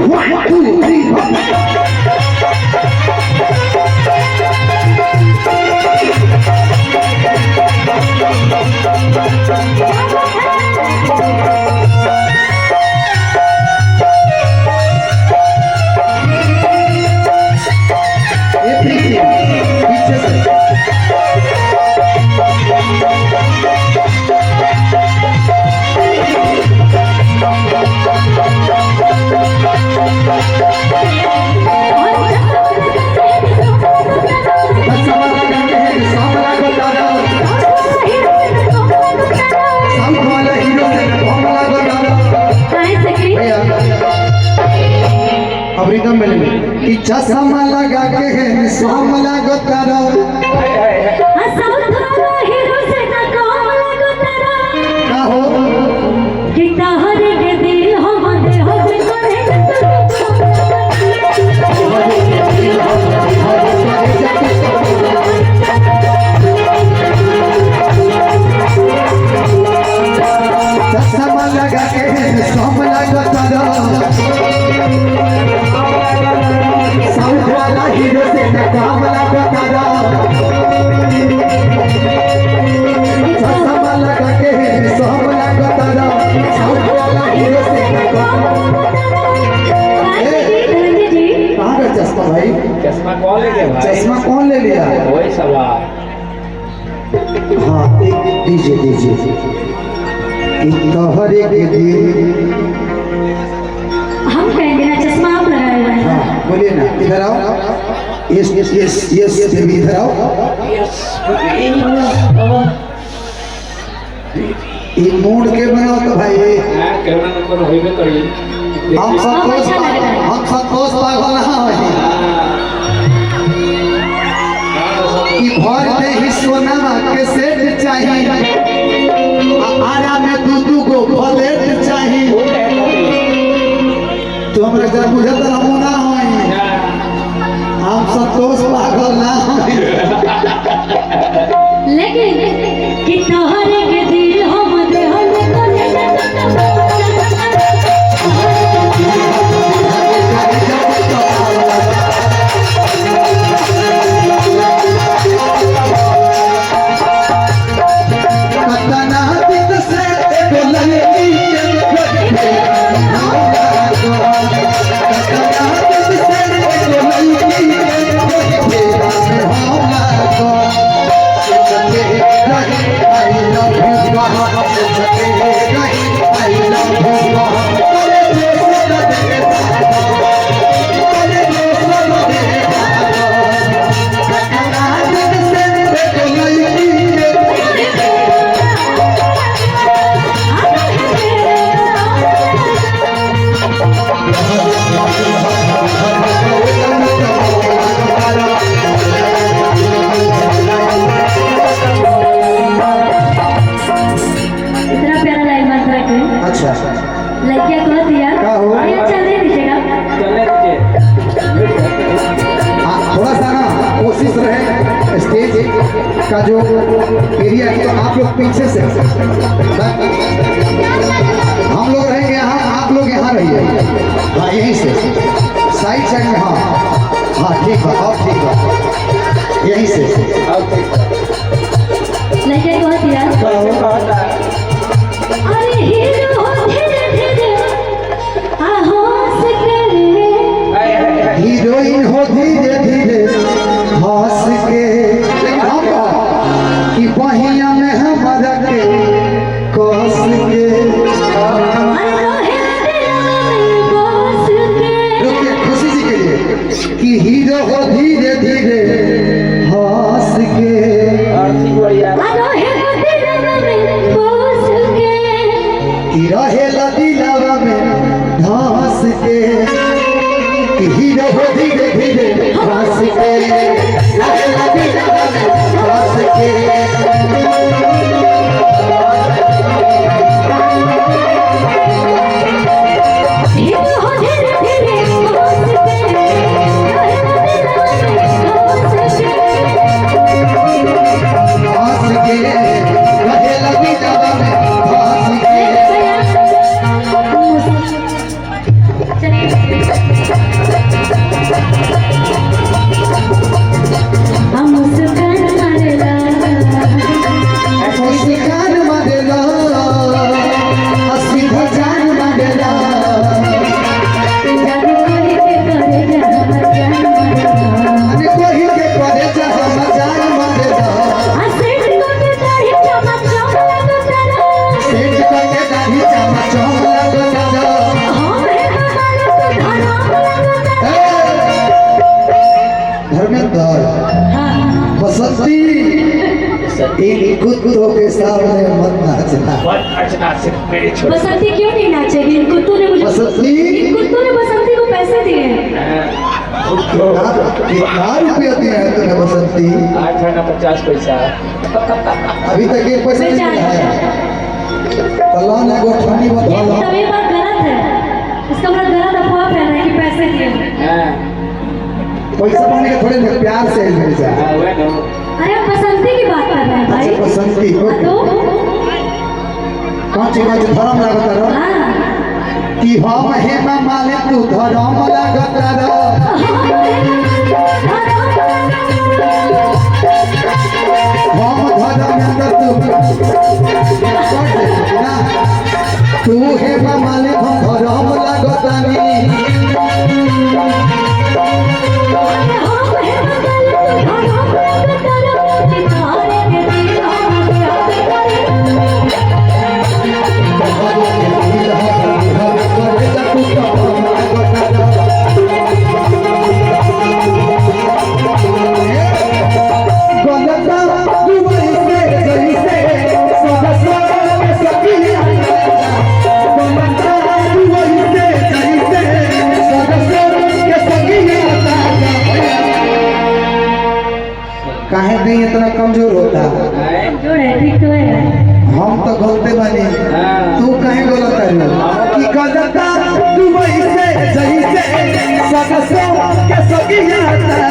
1 2 3 rhythm में कि चश्मा लगा के है सोम लागो तारा हीरो से ना काम लागो तारा का हो कि तहरे के दिल हो मदे हो करे चश्मा लगा के है सोम लागो तारा हीरो से न काम लगा तारा चश्मा लगा के सोम लगा तारा साउथ वाला हीरो से न काम कहाँ का चश्मा भाई चश्मा कौन ले गया भाई चश्मा कौन ले लिया वही सवाल हाँ दीजिए तोहरे के दिल हम कहेंगे ना चश्मा आप लगाए हुए हैं हाँ बोलिए ना इधर आओ यस बेबी इधर आओ ये मूड के बनाओ तो भाई कैमरा नंबर होइबे करी हम संतोष पागल ना होई कि भर दे ही सोना के सेट चाहिए आरा में दू गो प्लेट चाहिए तो हमरा जब बुझत हम ना होई हम संतोष पागल ना होई लेकिन कि तोहरे के दिल हो मदे हो लड़कियां कह दिया चलने दीजिएगा थोड़ा सा ना कोशिश रहे स्टेज का जो एरिया है तो आप लोग पीछे से हम लोग रहेंगे यहाँ आप लोग यहाँ रहिए हाँ यहीं से साइड में हाँ ठीक है और ठीक है यहीं से लड़कियां कह दिया अरे हीरो धीरे धीरे हीरोइन हो धीरे धीरे हंस के कि बहिया में हमारा के कस के रुकिए खुशी जी के लिए कि हीरो हो धीरे धीरे हंस के रहे लदीलावा में धंस के हीरो हो धीरे धीरे हंस के रहे लदीलावा में धंस के चलिए इन कुत्तों के सामने मत नाचना। बहुत अर्चना से मेरे छोटे बसंती क्यों नहीं नाचेगी? इन कुत्तों ने मुझे बसंती? इन कुत्तों ने बसंती को पैसे दिए हैं। कितना रुपया दिया है तूने बसंती? 8 आना 50 पैसा। अभी तक एक पैसा नहीं दिया है। तलान है गोठानी ये बता। तब ये बात गलत है। इसका मतलब गलत अफवाह फैला है कि पैसे दिए हैं। हाँ पैसा पाने के थोड़े देर प्यार से मेरे से। हाँ वह नो अरे हम बसंती की बात कर रहे हैं भाई। अच्छा बसंती तो कौन सी धर्म लगता रहो हाँ कि हम हे ना माने तू धर्म लगता रहो। हम धर्म तू हे ना माने हम धर्म लगता नहीं। काहे नहीं इतना कमजोर होता? जो है ठीक तो है। हम तो गलते बने, हाँ। तू कहे गलत है कि गलता दुबई से जही से सदस्यों के सगी आता